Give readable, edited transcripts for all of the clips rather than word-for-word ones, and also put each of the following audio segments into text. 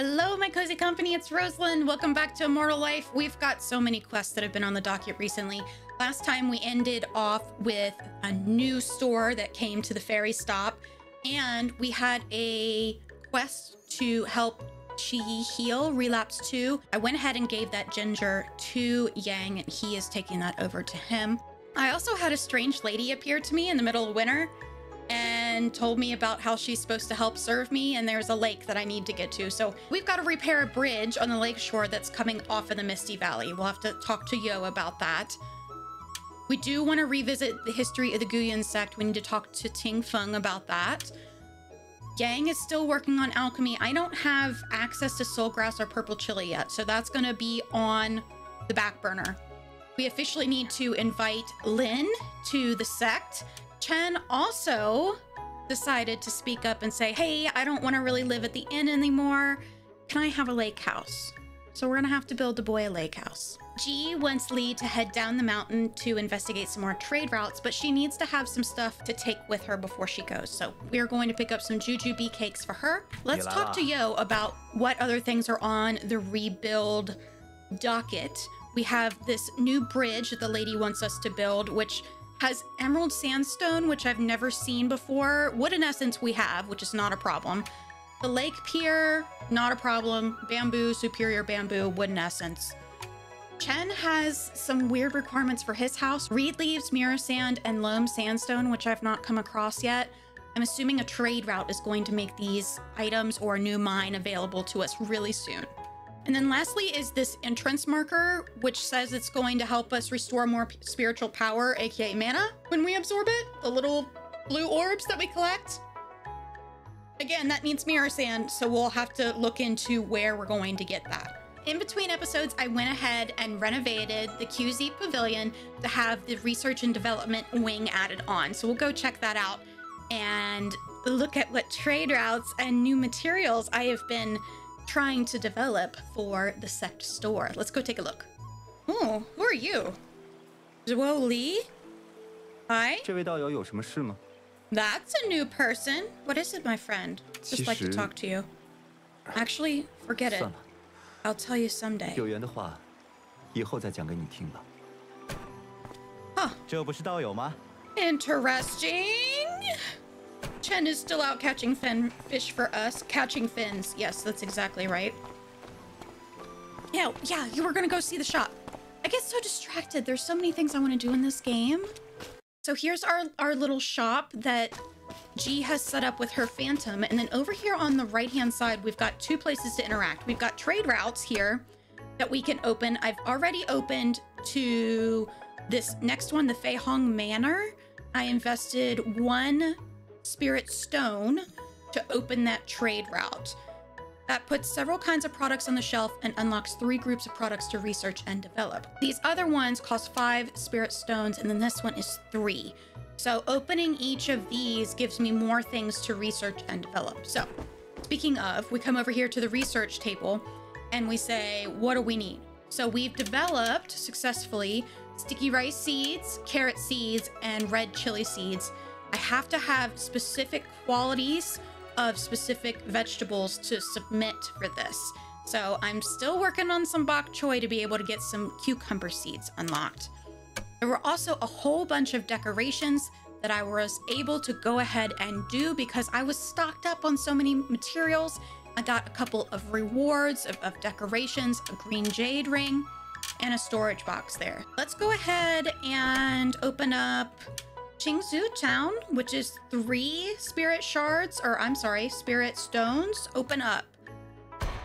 Hello, my cozy company. It's Rosealyn. Welcome back to Immortal Life. We've got so many quests that have been on the docket recently. Last time we ended off with a new store that came to the ferry stop, and we had a quest to help Chi heal Relapse 2. I went ahead and gave that ginger to Yang, and he is taking that over to him. I also had a strange lady appear to me in the middle of winter and told me about how she's supposed to help serve me, and there's a lake that I need to get to. So we've got to repair a bridge on the lake shore that's coming off of the Misty Valley. We'll have to talk to Yo about that. We do want to revisit the history of the Guiyun Sect. We need to talk to Tingfeng about that. Yang is still working on alchemy. I don't have access to soul grass or purple chili yet, so that's going to be on the back burner. We officially need to invite Lin to the sect. Chen also decided to speak up and say, hey, I don't want to really live at the inn anymore. Can I have a lake house? So we're gonna have to build the boy a lake house. G wants Lee to head down the mountain to investigate some more trade routes, but she needs to have some stuff to take with her before she goes. So we're going to pick up some jujube cakes for her. Let's talk to Yo about what other things are on the rebuild docket. We have this new bridge that the lady wants us to build, which has emerald sandstone, which I've never seen before. Wooden essence we have, which is not a problem. The lake pier, not a problem. Bamboo, superior bamboo, wooden essence. Chen has some weird requirements for his house. Reed leaves, mirror sand, and loam sandstone, which I've not come across yet. I'm assuming a trade route is going to make these items or a new mine available to us really soon. And then lastly is this entrance marker, which says it's going to help us restore more spiritual power, aka mana, when we absorb it. The little blue orbs that we collect. Again, that needs mirror sand, so we'll have to look into where we're going to get that. In between episodes, I went ahead and renovated the QZ Pavilion to have the research and development wing added on. So we'll go check that out and look at what trade routes and new materials I have been trying to develop for the sect store. Let's go take a look. Oh, who are you? Zhuo Li? Hi? 这位道友有什么事吗? That's a new person. What is it, my friend? Just like to talk to you. Actually, forget it. I'll tell you someday. 有缘的话，以后再讲给你听吧。 Huh. 这不是道友吗? Interesting. Chen is still out catching fish for us. Catching fins. Yes, that's exactly right. Yeah, you were gonna go see the shop. I get so distracted. There's so many things I want to do in this game. So here's our little shop that G has set up with her Phantom. And then over here on the right-hand side, we've got two places to interact. We've got trade routes here that we can open. I've already opened to this next one, the Fei Hong Manor. I invested 1 spirit stone to open that trade route. That puts several kinds of products on the shelf and unlocks 3 groups of products to research and develop. These other ones cost 5 spirit stones, and then this one is 3. So opening each of these gives me more things to research and develop. So speaking of, we come over here to the research table and we say, what do we need? So we've developed successfully sticky rice seeds, carrot seeds, and red chili seeds. I have to have specific qualities of specific vegetables to submit for this. So I'm still working on some bok choy to be able to get some cucumber seeds unlocked. There were also a whole bunch of decorations that I was able to go ahead and do because I was stocked up on so many materials. I got a couple of rewards of decorations, a green jade ring, and a storage box there. Let's go ahead and open up Qingzhou Town, which is 3 spirit shards, or I'm sorry, spirit stones. Open up.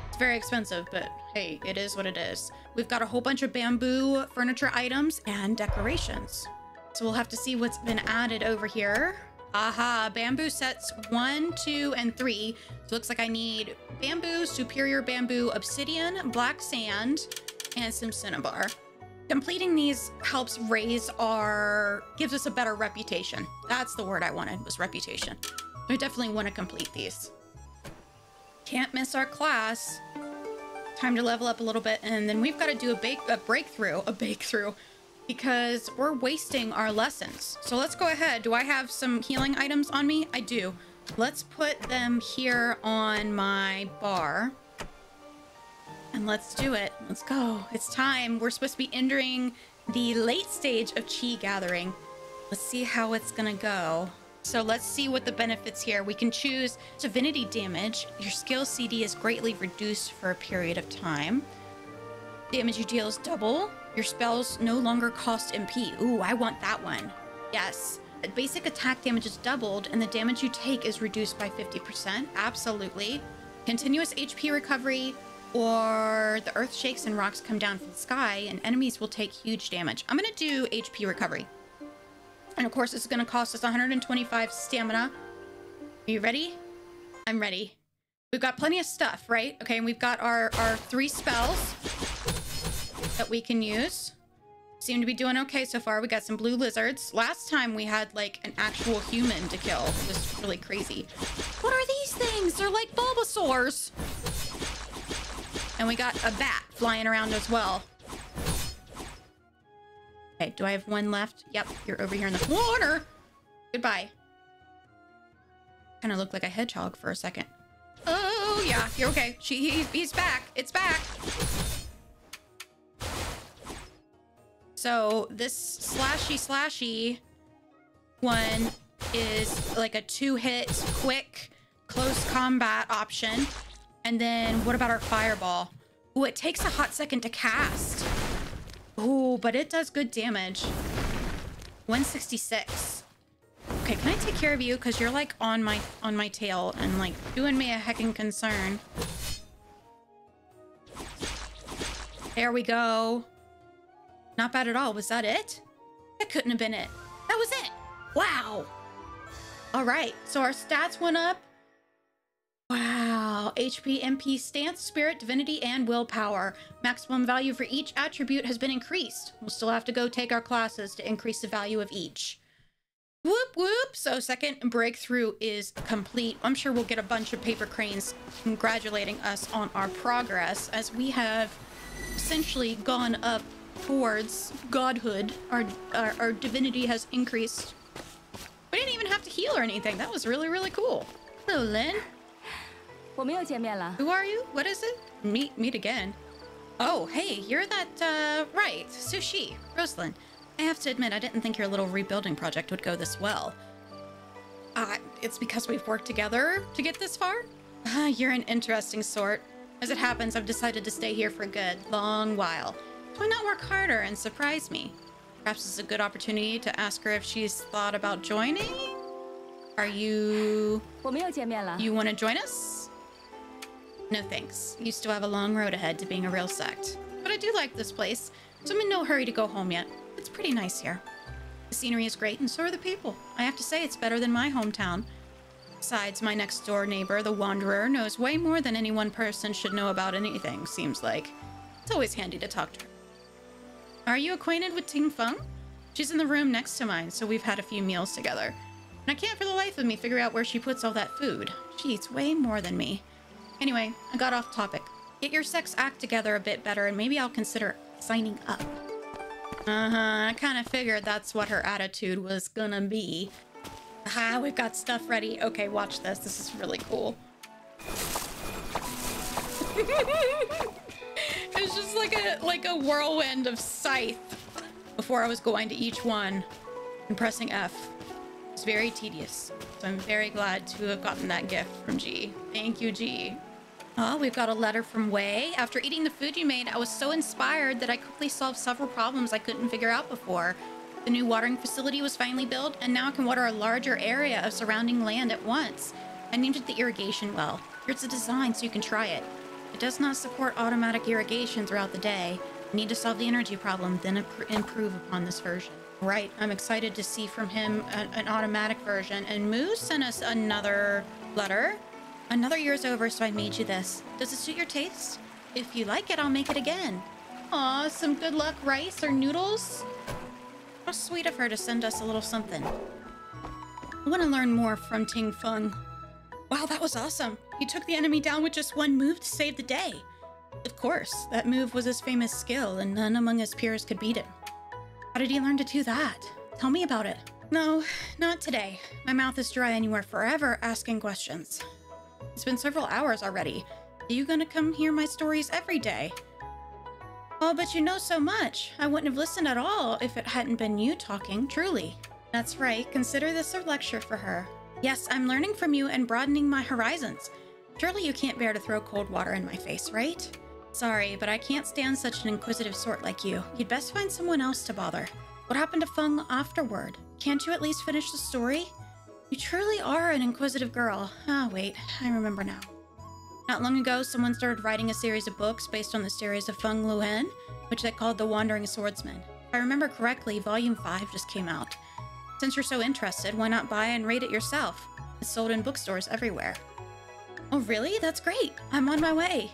It's very expensive, but hey, it is what it is. We've got a whole bunch of bamboo furniture items and decorations. So we'll have to see what's been added over here. Aha, bamboo sets 1, 2, and 3. So it looks like I need bamboo, superior bamboo, obsidian, black sand, and some cinnabar. Completing these helps raise gives us a better reputation. That's the word I wanted, was reputation. I definitely want to complete these. Can't miss our class. Time to level up a little bit, and then we've got to do a breakthrough, because we're wasting our lessons. So let's go ahead. Do I have some healing items on me? I do. Let's put them here on my bar. and let's do it. Let's go. It's time. We're supposed to be entering the late stage of chi gathering. Let's see how it's gonna go. So let's see what the benefits here. We can choose divinity damage. Your skill CD is greatly reduced for a period of time. Damage you deal is double. Your spells no longer cost MP. Ooh, I want that one. Yes. Basic attack damage is doubled, and the damage you take is reduced by 50%. Absolutely. Continuous HP recovery, or the earth shakes and rocks come down from the sky, and enemies will take huge damage. I'm going to do HP recovery. And of course, this is going to cost us 125 stamina. Are you ready? I'm ready. We've got plenty of stuff, right? Okay, and we've got our 3 spells that we can use. Seem to be doing okay so far. We got some blue lizards. Last time we had like an actual human to kill. It was really crazy. What are these things? They're like Bulbasaurs. And we got a bat flying around as well. Okay, do I have one left? Yep, you're over here in the corner. Goodbye. Kind of looked like a hedgehog for a second. Oh, yeah, you're okay. He's back. It's back. So this slashy one is like a 2-hit, quick, close combat option. And then what about our fireball? Ooh, it takes a hot second to cast. Ooh, but it does good damage. 166. Okay, can I take care of you? Because you're like on my tail and like doing me a heckin' concern. There we go. Not bad at all. Was that it? That couldn't have been it. That was it. Wow. All right. So our stats went up. Wow. HP, MP, stance, spirit, divinity, and willpower. Maximum value for each attribute has been increased. We'll still have to go take our classes to increase the value of each. Whoop, whoop. So second breakthrough is complete. I'm sure we'll get a bunch of paper cranes congratulating us on our progress as we have essentially gone up towards godhood. Our divinity has increased. We didn't even have to heal or anything. That was really, really cool. Hello, Lynn. Who are you? What is it? Meet again. Oh, hey, you're that, right, Sushi, Rosealyn. I have to admit, I didn't think your little rebuilding project would go this well. It's because we've worked together to get this far? You're an interesting sort. As it happens, I've decided to stay here for a good, long while. Why not work harder and surprise me? Perhaps it's a good opportunity to ask her if she's thought about joining? Are you... You want to join us? No thanks. You still have a long road ahead to being a real sect. But I do like this place, so I'm in no hurry to go home yet. It's pretty nice here. The scenery is great, and so are the people. I have to say it's better than my hometown. Besides, my next door neighbor, the Wanderer, knows way more than any one person should know about anything, seems like. It's always handy to talk to her. Are you acquainted with Tingfeng? She's in the room next to mine, so we've had a few meals together. And I can't for the life of me figure out where she puts all that food. She eats way more than me. Anyway, I got off topic. Get your sect's act together a bit better, and maybe I'll consider signing up. I kind of figured that's what her attitude was gonna be. Ah, we've got stuff ready. Okay, watch this. This is really cool. It's just like a whirlwind of scythe before I was going to each one and pressing F. It's very tedious. So I'm very glad to have gotten that gift from G. Thank you, G. Oh, we've got a letter from Wei. After eating the food you made, I was so inspired that I quickly solved several problems I couldn't figure out before. The new watering facility was finally built, and now I can water a larger area of surrounding land at once. I named it the irrigation well. Here's the design so you can try it. It does not support automatic irrigation throughout the day. I need to solve the energy problem, then improve upon this version. Right, I'm excited to see from him an automatic version. And Moo sent us another letter. Another year's over, so I made you this. Does it suit your taste? If you like it, I'll make it again. Aw, some good luck rice or noodles? How sweet of her to send us a little something. I want to learn more from Tingfeng. Wow, that was awesome. He took the enemy down with just one move to save the day. Of course, that move was his famous skill, and none among his peers could beat him. How did he learn to do that? Tell me about it. No, not today. My mouth is dry and you are forever asking questions. It's been several hours already. Are you gonna come hear my stories every day? Oh, but you know so much. I wouldn't have listened at all if it hadn't been you talking, truly. That's right. Consider this a lecture for her. Yes, I'm learning from you and broadening my horizons. Surely you can't bear to throw cold water in my face, right? Sorry, but I can't stand such an inquisitive sort like you. You'd best find someone else to bother. What happened to Feng afterward? Can't you at least finish the story? You truly are an inquisitive girl. Ah, wait, I remember now. Not long ago, someone started writing a series of books based on the series of Feng Luhan, which they called The Wandering Swordsman. If I remember correctly, Volume 5 just came out. Since you're so interested, why not buy and read it yourself? It's sold in bookstores everywhere. Oh, really? That's great. I'm on my way.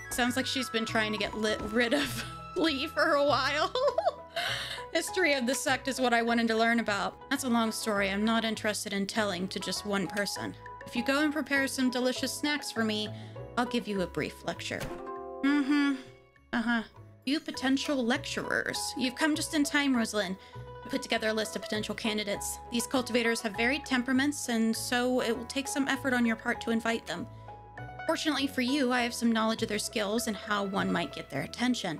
Sounds like she's been trying to get rid of Lee for a while. History of the sect is what I wanted to learn about. That's a long story I'm not interested in telling to just one person. If you go and prepare some delicious snacks for me, I'll give you a brief lecture. You potential lecturers. You've come just in time, Rosealyn. I put together a list of potential candidates. These cultivators have varied temperaments, and so it will take some effort on your part to invite them. Fortunately for you, I have some knowledge of their skills and how one might get their attention.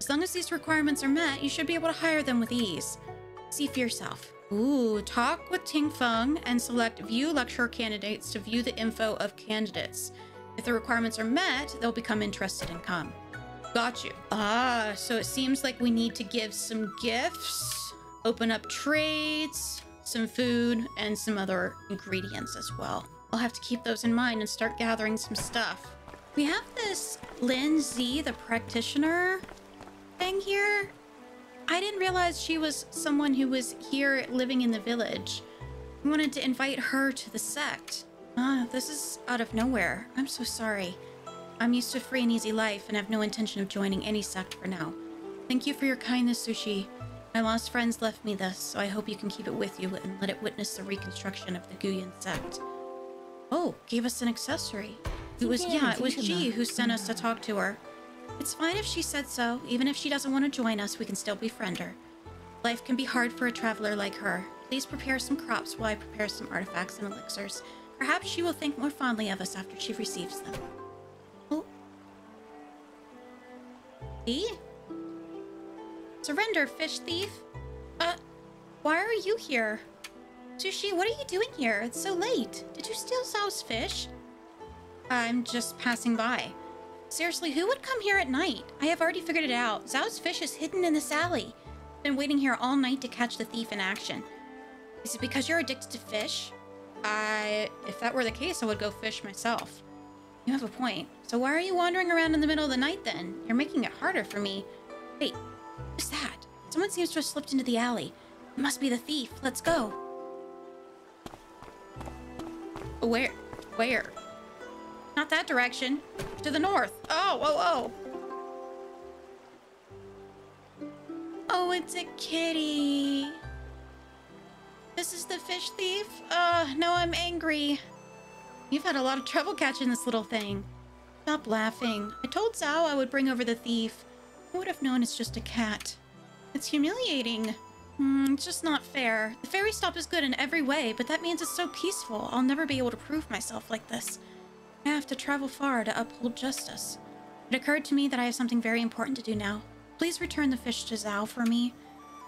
As long as these requirements are met, you should be able to hire them with ease. See for yourself. Ooh, talk with Tingfeng and select view lecturer candidates to view the info of candidates. If the requirements are met, they'll become interested and come. Got you. Ah, so it seems like we need to give some gifts, open up trades, some food, and some other ingredients as well. I'll have to keep those in mind and start gathering some stuff. We have this Lin Z, the practitioner thing here. I didn't realize she was someone who was here living in the village. I wanted to invite her to the sect. This is out of nowhere. I'm so sorry. I'm used to a free and easy life and have no intention of joining any sect for now. Thank you for your kindness, Sushi. My lost friends left me this, so I hope you can keep it with you and let it witness the reconstruction of the Guiyun Sect. Oh, gave us an accessory. It was Ji who sent us to talk to her. It's fine if she said so. Even if she doesn't want to join us, we can still befriend her. Life can be hard for a traveler like her. Please prepare some crops while I prepare some artifacts and elixirs. Perhaps she will think more fondly of us after she receives them. Oh. See? Surrender, fish thief. Why are you here? Sushi, what are you doing here? It's so late. Did you steal Zhao's fish? I'm just passing by. Seriously, who would come here at night? I have already figured it out. Zhao's fish is hidden in this alley. Been waiting here all night to catch the thief in action. Is it because you're addicted to fish? If that were the case, I would go fish myself. You have a point. So why are you wandering around in the middle of the night then? You're making it harder for me. Wait, what's that? Someone seems to have slipped into the alley. It must be the thief. Let's go. Where? Where? Not that direction. To the north. Oh, whoa, whoa. Oh, it's a kitty. This is the fish thief? No, I'm angry. You've had a lot of trouble catching this little thing. Stop laughing. I told Zhao I would bring over the thief. I would have known it's just a cat. It's humiliating. It's just not fair. The ferry stop is good in every way, but that means it's so peaceful. I'll never be able to prove myself like this. I have to travel far to uphold justice. It occurred to me that I have something very important to do now. Please return the fish to Zhao for me.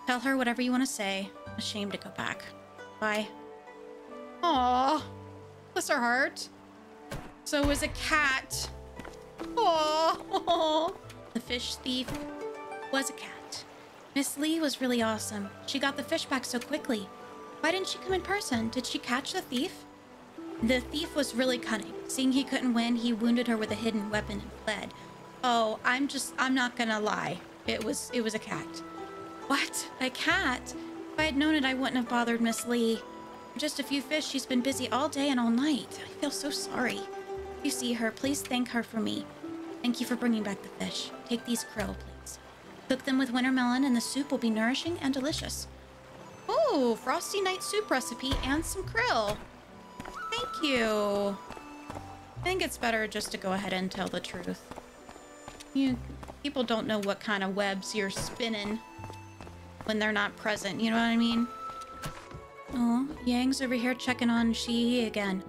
Tell her whatever you want to say. I'm ashamed to go back. Bye. Aww. Bless her heart. So it was a cat. Aww. The fish thief was a cat. Miss Lee was really awesome. She got the fish back so quickly. Why didn't she come in person? Did she catch the thief? The thief was really cunning. Seeing he couldn't win, he wounded her with a hidden weapon and fled. Oh, I'm not gonna lie. It was a cat. What? A cat? If I had known it, I wouldn't have bothered Miss Lee. For just a few fish, she's been busy all day and all night. I feel so sorry. If you see her, please thank her for me. Thank you for bringing back the fish. Take these krill, please. Cook them with winter melon and the soup will be nourishing and delicious. Oh, frosty night soup recipe and some krill. Thank you. I think it's better just to go ahead and tell the truth. People don't know what kind of webs you're spinning when they're not present, you know what I mean? Oh, Yang's over here checking on Shi again.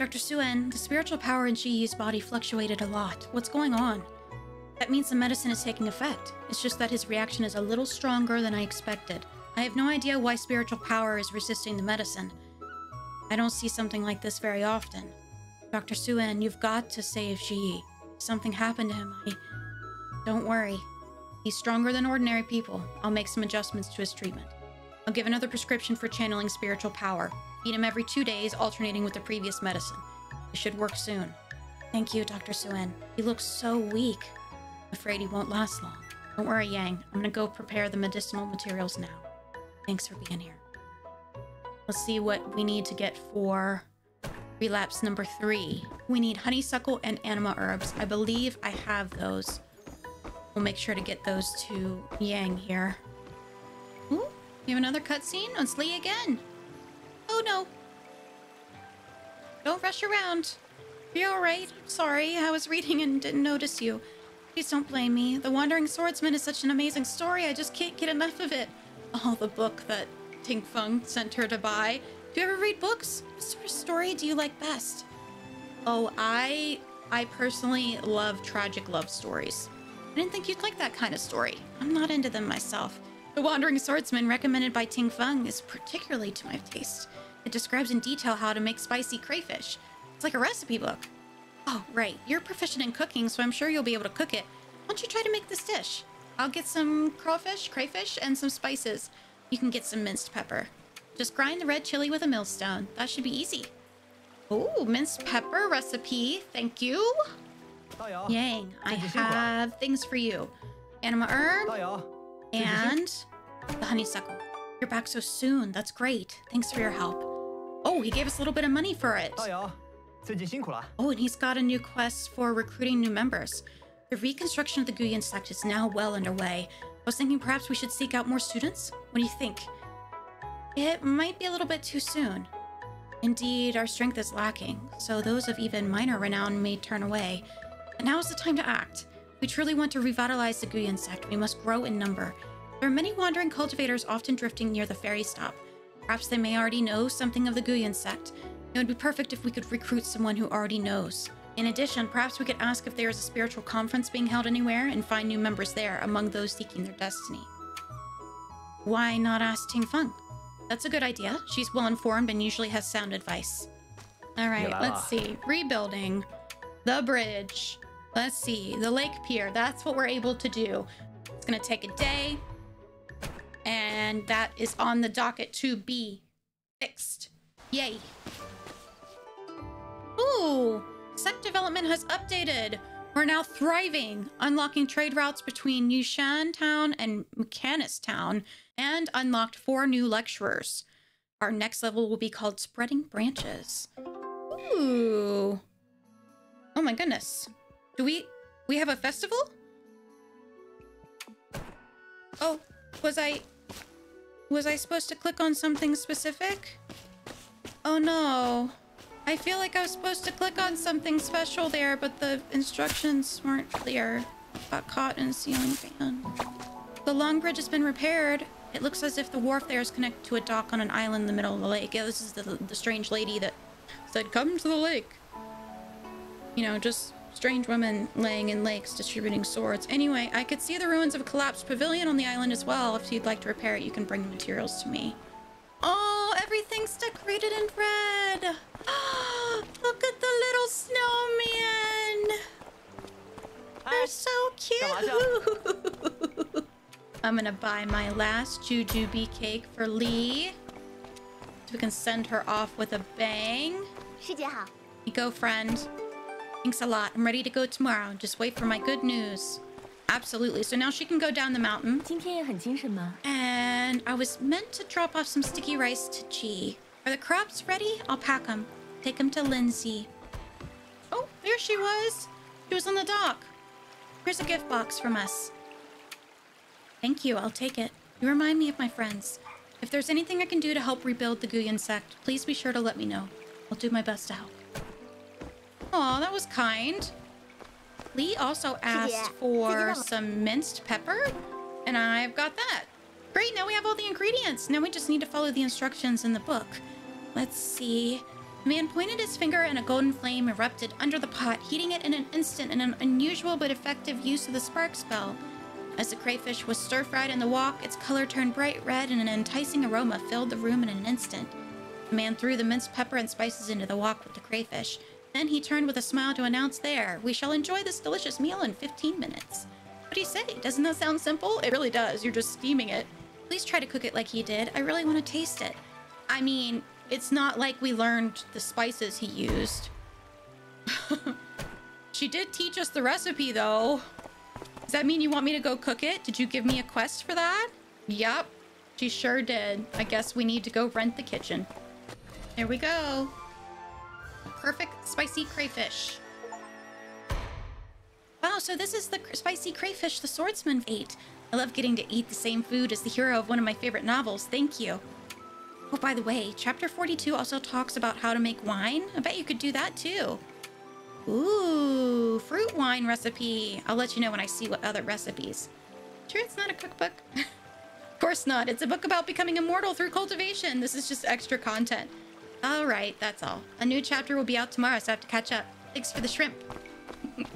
Dr. Suen, the spiritual power in Jiyi's body fluctuated a lot. What's going on? That means the medicine is taking effect. It's just that his reaction is a little stronger than I expected. I have no idea why spiritual power is resisting the medicine. I don't see something like this very often. Dr. Suen, you've got to save Jiyi. If something happened to him, Don't worry. He's stronger than ordinary people. I'll make some adjustments to his treatment. I'll give another prescription for channeling spiritual power. Feed him every 2 days, alternating with the previous medicine. It should work soon. Thank you, Dr. Suen. He looks so weak. I'm afraid he won't last long. Don't worry, Yang. I'm gonna go prepare the medicinal materials now. Thanks for being here. Let's see what we need to get for relapse number 3. We need honeysuckle and anima herbs. I believe I have those. We'll make sure to get those to Yang here. Ooh, we have another cutscene. It's Lee again. Oh no. Don't rush around. You're alright. I'm sorry. I was reading and didn't notice you. Please don't blame me. The Wandering Swordsman is such an amazing story. I just can't get enough of it. Oh, the book that Tingfeng sent her to buy. Do you ever read books? What sort of story do you like best? Oh, I personally love tragic love stories. I didn't think you'd like that kind of story. I'm not into them myself. The Wandering Swordsman, recommended by Tingfeng, is particularly to my taste. It describes in detail how to make spicy crayfish. It's like a recipe book. Oh, right. You're proficient in cooking, so I'm sure you'll be able to cook it. Why don't you try to make this dish? I'll get some crayfish, and some spices. You can get some minced pepper. Just grind the red chili with a millstone. That should be easy. Ooh, minced pepper recipe. Thank you. Yang, I have things for you. Anima herb and the honeysuckle. You're back so soon. That's great. Thanks for your help. Oh, he gave us a little bit of money for it. Oh, and he's got a new quest for recruiting new members. The reconstruction of the Guiyun Sect is now well underway. I was thinking perhaps we should seek out more students. What do you think? It might be a little bit too soon. Indeed, our strength is lacking, so those of even minor renown may turn away. And now is the time to act. If we truly want to revitalize the Guiyun Sect, we must grow in number. There are many wandering cultivators often drifting near the ferry stop. Perhaps they may already know something of the Guiyun Sect. It would be perfect if we could recruit someone who already knows. In addition, perhaps we could ask if there is a spiritual conference being held anywhere and find new members there among those seeking their destiny. Why not ask Tingfeng? That's a good idea. She's well informed and usually has sound advice. All right, let's see. Rebuilding the bridge. Let's see. The lake pier. That's what we're able to do. It's going to take a day. And that is on the docket to be fixed. Yay. Ooh. Sect development has updated. We're now thriving, unlocking trade routes between Yushan Town and Mechanist Town, and unlocked 4 new lecturers. Our next level will be called Spreading Branches. Ooh. Oh my goodness. Do we have a festival? Oh, was I supposed to click on something specific? Oh no. I feel like I was supposed to click on something special there, but the instructions weren't clear. Got caught in a ceiling fan. The long bridge has been repaired. It looks as if the wharf there is connected to a dock on an island in the middle of the lake. Yeah, this is the strange lady that said, "Come to the lake." You know, just strange women laying in lakes distributing swords. Anyway, I could see the ruins of a collapsed pavilion on the island as well. If you'd like to repair it, you can bring the materials to me. Oh, everyth's decorated in red. Look at the little snowman. They're so cute. I'm gonna buy my last jujube cake for Lee, so we can send her off with a bang. Here you go, friend. Thanks a lot. I'm ready to go tomorrow. Just wait for my good news. Absolutely. So now she can go down the mountain. And I was meant to drop off some sticky rice to G. Are the crops ready? I'll pack them. Take them to Lindsay. Oh, there she was. She was on the dock. Here's a gift box from us. Thank you. I'll take it. You remind me of my friends. If there's anything I can do to help rebuild the Guiyun Sect, please be sure to let me know. I'll do my best to help. Aw, that was kind. Lee also asked for some minced pepper, and I've got that. Great, now we have all the ingredients. Now we just need to follow the instructions in the book. Let's see. The man pointed his finger and a golden flame erupted under the pot, heating it in an instant in an unusual but effective use of the spark spell. As the crayfish was stir-fried in the wok, its color turned bright red and an enticing aroma filled the room in an instant. The man threw the minced pepper and spices into the wok with the crayfish. Then he turned with a smile to announce, "There, we shall enjoy this delicious meal in 15 minutes. What do you say? Doesn't that sound simple? It really does. You're just steaming it. Please try to cook it like he did. I really want to taste it." I mean, it's not like we learned the spices he used. She did teach us the recipe, though. Does that mean you want me to go cook it? Did you give me a quest for that? Yup, she sure did. I guess we need to go rent the kitchen. There we go. Perfect spicy crayfish. Wow, so this is the spicy crayfish the swordsman ate. I love getting to eat the same food as the hero of one of my favorite novels. Thank you. Oh, by the way, chapter 42 also talks about how to make wine. I bet you could do that too. Ooh, fruit wine recipe. I'll let you know when I see what other recipes. Sure it's not a cookbook? Of course not. It's a book about becoming immortal through cultivation. This is just extra content. All right, that's all. A new chapter will be out tomorrow, so I have to catch up. Thanks for the shrimp.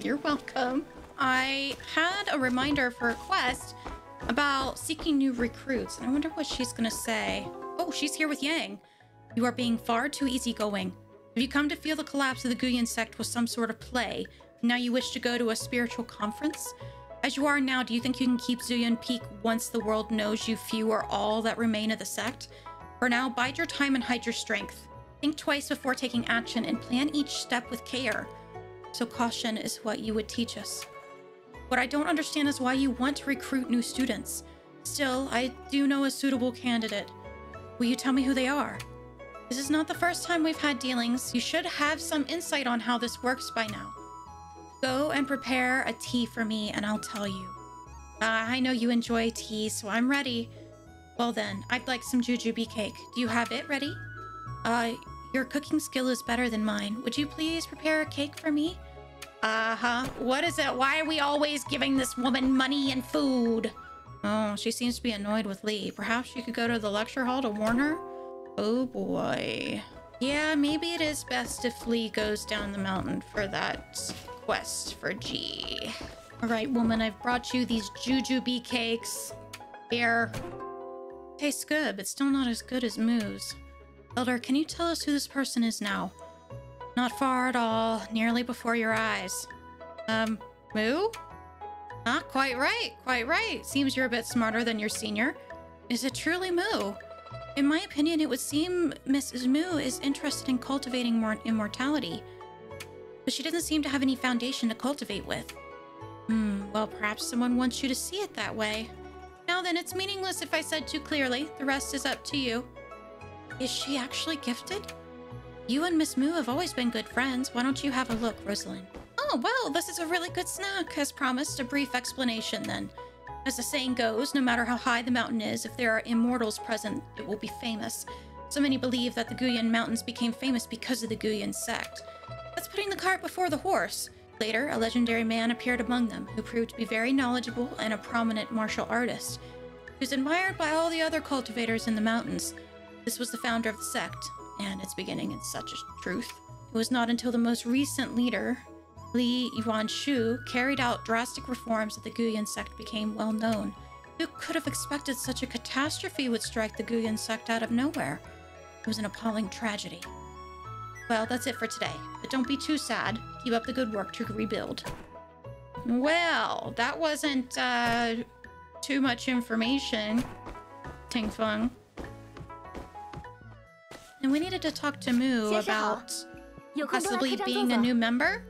You're welcome. I had a reminder for a quest about seeking new recruits, and I wonder what she's gonna say. Oh, she's here with Yang. You are being far too easygoing. Have you come to feel the collapse of the Guiyun Sect was some sort of play? Now you wish to go to a spiritual conference? As you are now, do you think you can keep Zuyun Peak once the world knows you few are all that remain of the sect? For now, bide your time and hide your strength. Think twice before taking action and plan each step with care. So caution is what you would teach us. What I don't understand is why you want to recruit new students. Still, I do know a suitable candidate. Will you tell me who they are? This is not the first time we've had dealings. You should have some insight on how this works by now. Go and prepare a tea for me and I'll tell you. I know you enjoy tea, so I'm ready. Well then, I'd like some jujube cake. Do you have it ready? Your cooking skill is better than mine. Would you please prepare a cake for me? What is it? Why are we always giving this woman money and food? Oh, she seems to be annoyed with Lee. Perhaps you could go to the lecture hall to warn her? Oh boy. Yeah, maybe it is best if Lee goes down the mountain for that quest for G. All right, woman, I've brought you these jujube cakes. Here. Tastes good, but still not as good as Moo's. Elder, can you tell us who this person is now? Not far at all, nearly before your eyes. Moo? Not quite right, quite right. Seems you're a bit smarter than your senior. Is it truly Moo? In my opinion, it would seem Mrs. Moo is interested in cultivating more immortality. But she doesn't seem to have any foundation to cultivate with. Well, perhaps someone wants you to see it that way. Now then, it's meaningless if I said too clearly. The rest is up to you. Is she actually gifted? You and Miss Moo have always been good friends. Why don't you have a look, Rosealyn? Oh, well, this is a really good snack. As promised, a brief explanation then. As the saying goes, no matter how high the mountain is, if there are immortals present, it will be famous. So many believe that the Guiyun Mountains became famous because of the Guiyun Sect. That's putting the cart before the horse. Later, a legendary man appeared among them, who proved to be very knowledgeable and a prominent martial artist, who's admired by all the other cultivators in the mountains. This was the founder of the sect, and its beginning in such a truth. It was not until the most recent leader, Li Yuanshu, carried out drastic reforms that the Guiyun Sect became well known. Who could have expected such a catastrophe would strike the Guiyun Sect out of nowhere? It was an appalling tragedy. Well, that's it for today, but don't be too sad. Keep up the good work to rebuild. Well, that wasn't too much information, Tingfeng. And we needed to talk to Moo about possibly being a new member.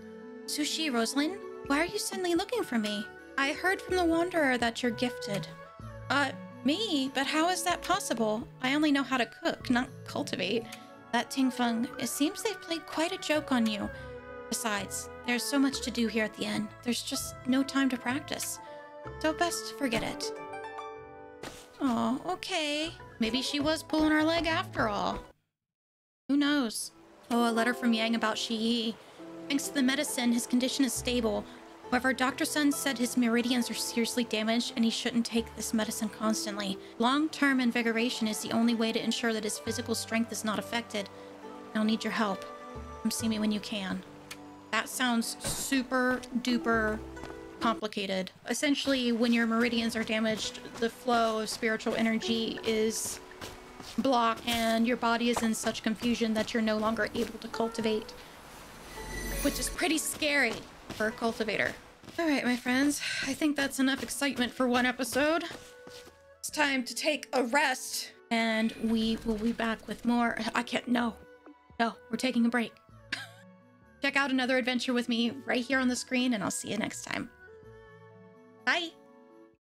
Sushi, Rosealyn, why are you suddenly looking for me? I heard from the Wanderer that you're gifted. Me? But how is that possible? I only know how to cook, not cultivate. That Tingfeng, it seems they've played quite a joke on you. Besides, there's so much to do here at the inn. There's just no time to practice. So best forget it. Oh, okay. Maybe she was pulling our leg after all. Who knows? Oh, a letter from Yang about Shi. Thanks to the medicine, his condition is stable. However, Dr. Sun said his meridians are seriously damaged and he shouldn't take this medicine constantly. Long-term invigoration is the only way to ensure that his physical strength is not affected. I'll need your help. Come see me when you can. That sounds super duper complicated. Essentially, when your meridians are damaged, the flow of spiritual energy is blocked and your body is in such confusion that you're no longer able to cultivate, which is pretty scary for a cultivator. All right, my friends, I think that's enough excitement for one episode. It's time to take a rest and we will be back with more. No, we're taking a break. Check out another adventure with me right here on the screen and I'll see you next time. Bye.